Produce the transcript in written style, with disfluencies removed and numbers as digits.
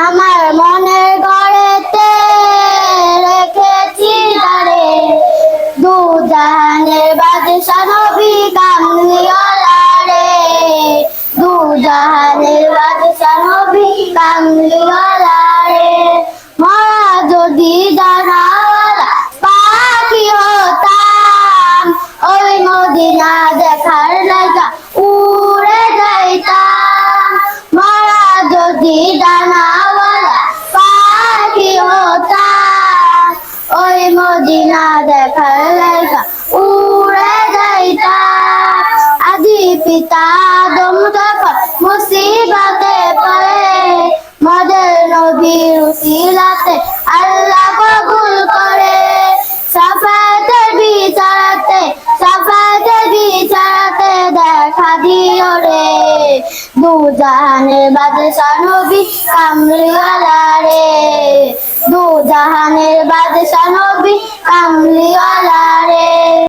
আমার মনের ঘরেতে রেখেছি তারে, দু জাহানের বাদশা নবী কামলিওয়ালা রে, দু জাহানের বাদশা নবী কামলিওয়ালা রে। মরা যদি জানাওয়ালা পাখি হতাম, ওই মদিনা দেখার লাগা উড়ে যাইতাম। মরা যদি জানাওয়ালা পাখি হতাম, ওই মদিনা দেখার লাগা উড়ে যাইতাম। আদি পিতা আদম যখন মুসিবতে পড়ে, মদের নবীর উসিলাতে আল্লাহ কবুল করে। সাফাতের বিচারাতে দেখা দিও রে, দু জাহানের বাদশা নবী কামলিওয়ালা রে, দু জাহানের বাদশা নবী